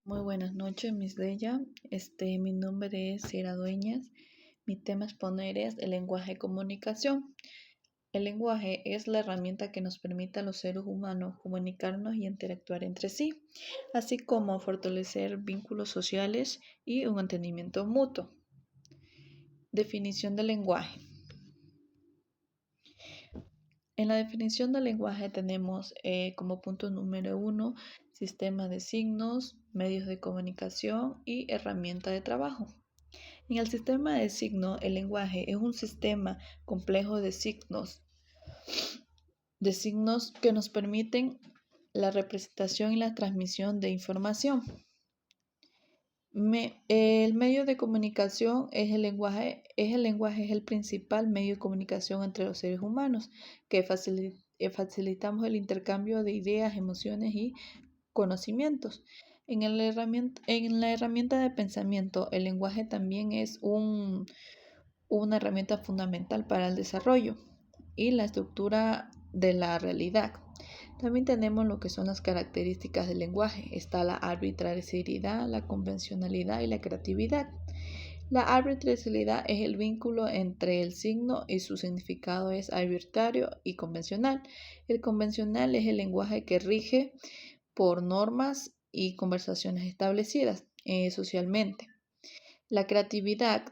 Muy buenas noches, Miss Della. Mi nombre es Sierra Dueñas. Mi tema a exponer es el lenguaje de comunicación. El lenguaje es la herramienta que nos permite a los seres humanos comunicarnos y interactuar entre sí, así como fortalecer vínculos sociales y un entendimiento mutuo. Definición del lenguaje. En la definición del lenguaje tenemos como punto número 1, sistema de signos, medios de comunicación y herramienta de trabajo. En el sistema de signos, el lenguaje es un sistema complejo de signos que nos permiten la representación y la transmisión de información. El medio de comunicación es el lenguaje, es el principal medio de comunicación entre los seres humanos, que facilitamos el intercambio de ideas, emociones y conocimientos. En la herramienta de pensamiento, el lenguaje también es una herramienta fundamental para el desarrollo y la estructura de la realidad. También tenemos lo que son las características del lenguaje. Está la arbitrariedad, la convencionalidad y la creatividad. La arbitrariedad es el vínculo entre el signo y su significado es arbitrario y convencional. El convencional es el lenguaje que rige por normas y conversaciones establecidas socialmente. La creatividad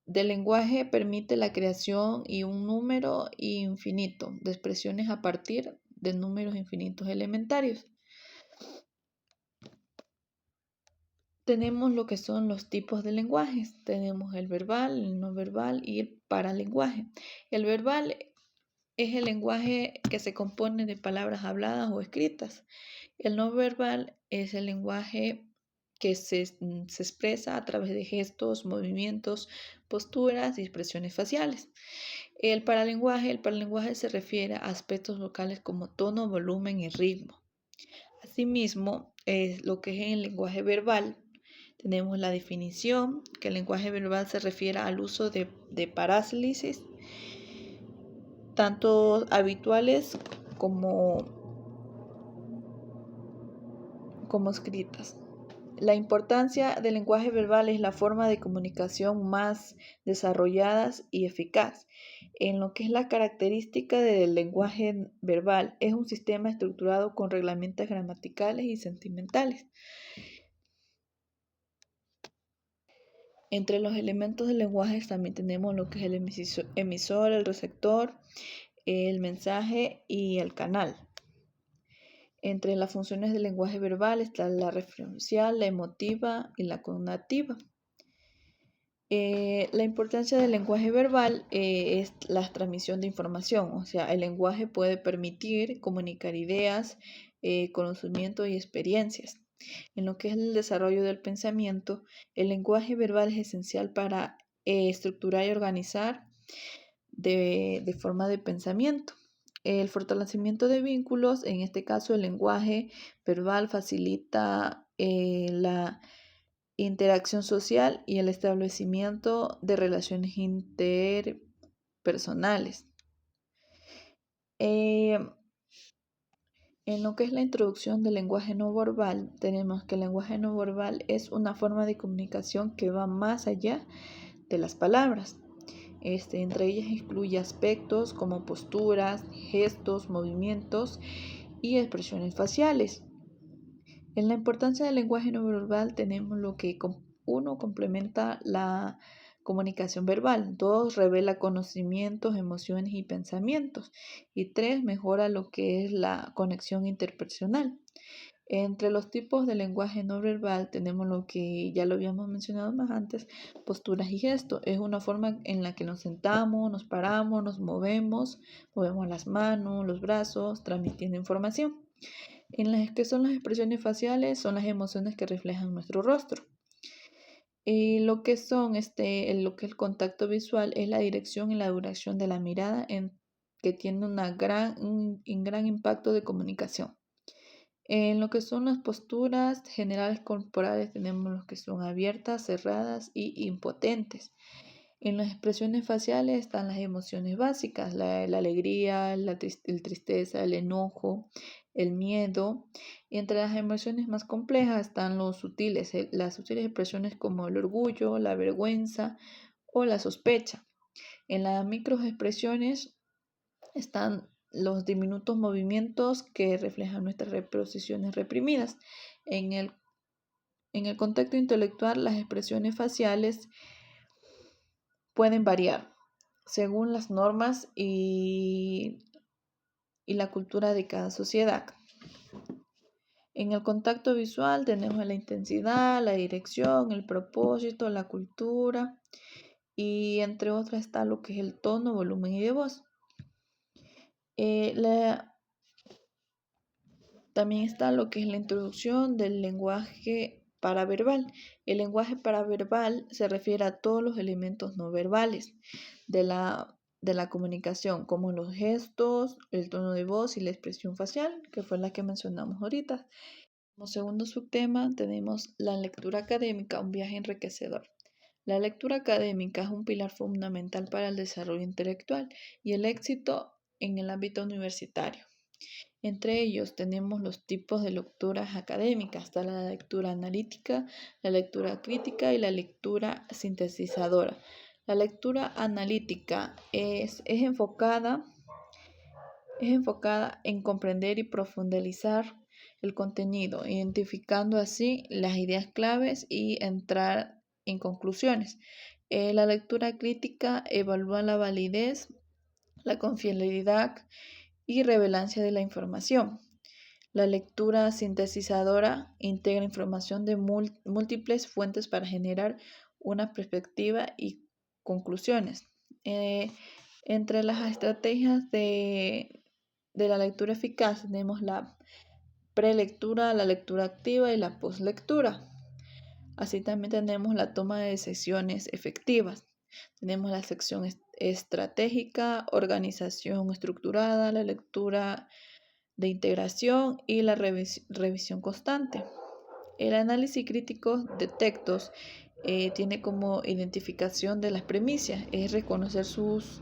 del lenguaje permite la creación y un número infinito de expresiones a partir de números infinitos elementarios. Tenemos lo que son los tipos de lenguajes. Tenemos el verbal, el no verbal y el paralenguaje. El verbal es el lenguaje que se compone de palabras habladas o escritas. El no verbal es el lenguaje que se expresa a través de gestos, movimientos, posturas y expresiones faciales. El paralenguaje se refiere a aspectos vocales como tono, volumen y ritmo. Asimismo, lo que es el lenguaje verbal, tenemos la definición, que el lenguaje verbal se refiere al uso de parálisis, tanto habituales como escritas. La importancia del lenguaje verbal es la forma de comunicación más desarrolladas y eficaz. En lo que es la característica del lenguaje verbal, es un sistema estructurado con reglamentos gramaticales y sentimentales. Entre los elementos del lenguaje también tenemos lo que es el emisor, el receptor, el mensaje y el canal. Entre las funciones del lenguaje verbal está la referencial, la emotiva y la connotativa. La importancia del lenguaje verbal es la transmisión de información, o sea, el lenguaje puede permitir comunicar ideas, conocimientos y experiencias. En lo que es el desarrollo del pensamiento, el lenguaje verbal es esencial para estructurar y organizar de forma de pensamiento. El fortalecimiento de vínculos, en este caso el lenguaje verbal facilita la interacción social y el establecimiento de relaciones interpersonales. En lo que es la introducción del lenguaje no verbal, tenemos que el lenguaje no verbal es una forma de comunicación que va más allá de las palabras. Entre ellas incluye aspectos como posturas, gestos, movimientos y expresiones faciales. En la importancia del lenguaje no verbal tenemos lo que uno complementa la comunicación verbal, 2 revela conocimientos, emociones y pensamientos y 3 mejora lo que es la conexión interpersonal. Entre los tipos de lenguaje no verbal tenemos lo que ya lo habíamos mencionado más antes, posturas y gestos. Es una forma en la que nos sentamos, nos paramos, nos movemos las manos, los brazos, transmitiendo información. En las que son las expresiones faciales, son las emociones que reflejan nuestro rostro. Lo que son lo que es el contacto visual es la dirección y la duración de la mirada que tiene un gran impacto de comunicación. En lo que son las posturas generales corporales tenemos los que son abiertas, cerradas y impotentes. En las expresiones faciales están las emociones básicas, la alegría, el tristeza, el enojo, el miedo. Y entre las emociones más complejas están las sutiles expresiones como el orgullo, la vergüenza o la sospecha. En las microexpresiones están los diminutos movimientos que reflejan nuestras posiciones reprimidas. En el contexto intelectual, las expresiones faciales pueden variar según las normas y la cultura de cada sociedad. En el contacto visual tenemos la intensidad, la dirección, el propósito, la cultura y entre otras está lo que es el tono, volumen y de voz. También está lo que es la introducción del lenguaje paraverbal. El lenguaje paraverbal se refiere a todos los elementos no verbales de la comunicación, como los gestos, el tono de voz y la expresión facial, que fue la que mencionamos ahorita. Como segundo subtema tenemos la lectura académica, un viaje enriquecedor. La lectura académica es un pilar fundamental para el desarrollo intelectual y el éxito en el ámbito universitario. Entre ellos tenemos los tipos de lecturas académicas, está la lectura analítica, la lectura crítica y la lectura sintetizadora. La lectura analítica es enfocada en comprender y profundizar el contenido, identificando así las ideas claves y entrar en conclusiones. La lectura crítica evalúa la validez, la confiabilidad y relevancia de la información. La lectura sintetizadora integra información de múltiples fuentes para generar una perspectiva y conclusiones. Entre las estrategias de la lectura eficaz tenemos la prelectura, la lectura activa y la postlectura. Así también tenemos la toma de decisiones efectivas. Tenemos la sección estratégica, organización estructurada, la lectura de integración y la revisión constante. El análisis crítico de textos tiene como identificación de las premisas, es reconocer sus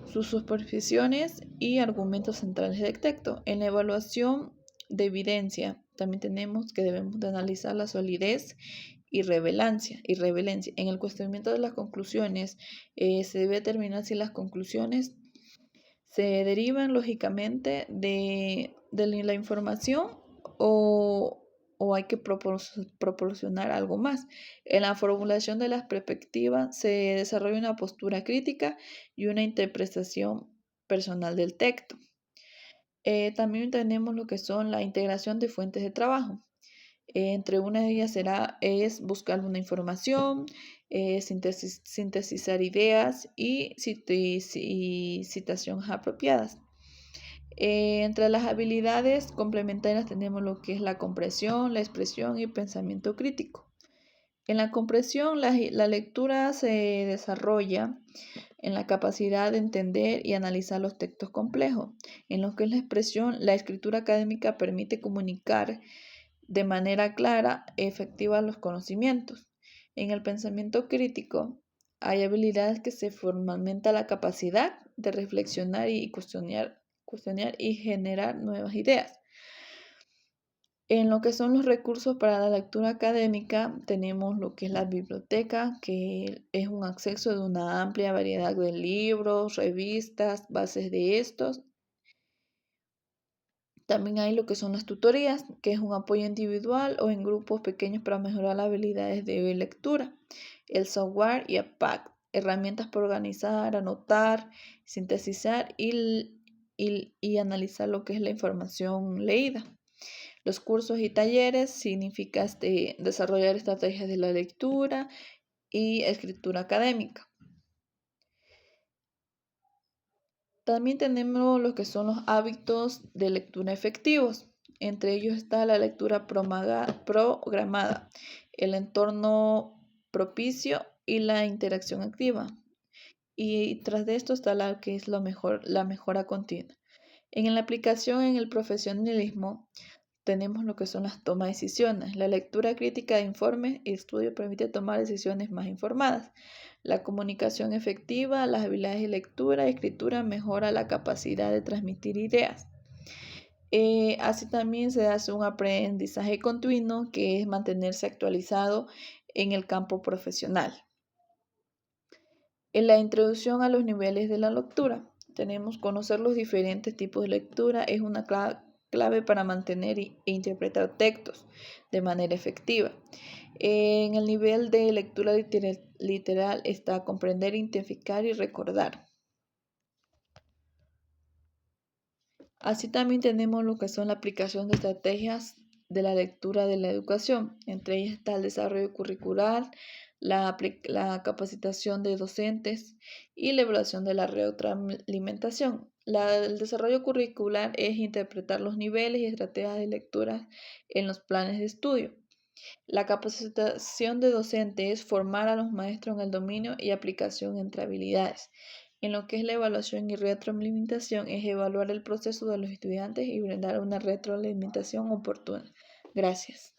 superposiciones y argumentos centrales del texto. En la evaluación de evidencia también tenemos que debemos de analizar la solidez y relevancia. En el cuestionamiento de las conclusiones se debe determinar si las conclusiones se derivan lógicamente de la información o hay que proporcionar algo más. En la formulación de las perspectivas se desarrolla una postura crítica y una interpretación personal del texto. También tenemos lo que son la integración de fuentes de trabajo. Entre una de ellas es buscar una información, sintetizar ideas y citaciones apropiadas. Entre las habilidades complementarias tenemos lo que es la comprensión, la expresión y el pensamiento crítico. En la comprensión, la lectura se desarrolla en la capacidad de entender y analizar los textos complejos. En lo que es la expresión, la escritura académica permite comunicar de manera clara y efectiva los conocimientos. En el pensamiento crítico hay habilidades que se fundamenta la capacidad de reflexionar y cuestionar y generar nuevas ideas. En lo que son los recursos para la lectura académica, tenemos lo que es la biblioteca, que es un acceso de una amplia variedad de libros, revistas, bases de estos. También hay lo que son las tutorías, que es un apoyo individual o en grupos pequeños para mejorar las habilidades de lectura. El software y APAC, herramientas para organizar, anotar, sintetizar y analizar lo que es la información leída. Los cursos y talleres significa desarrollar estrategias de la lectura y escritura académica. También tenemos lo que son los hábitos de lectura efectivos. Entre ellos está la lectura programada, el entorno propicio y la interacción activa. Y tras de esto está la que es la mejora continua. En la aplicación en el profesionalismo tenemos lo que son las tomas de decisiones. La lectura crítica de informes y estudios permite tomar decisiones más informadas. La comunicación efectiva, las habilidades de lectura y escritura mejora la capacidad de transmitir ideas. Así también se hace un aprendizaje continuo, que es mantenerse actualizado en el campo profesional. En la introducción a los niveles de la lectura, tenemos conocer los diferentes tipos de lectura, es una clave para mantener e interpretar textos de manera efectiva. En el nivel de lectura literal está comprender, identificar y recordar. Así también tenemos lo que son la aplicación de estrategias de la lectura de la educación. Entre ellas está el desarrollo curricular, la capacitación de docentes y la evaluación de la retroalimentación. El desarrollo curricular es interpretar los niveles y estrategias de lectura en los planes de estudio. La capacitación de docente es formar a los maestros en el dominio y aplicación entre habilidades. En lo que es la evaluación y retroalimentación es evaluar el proceso de los estudiantes y brindar una retroalimentación oportuna. Gracias.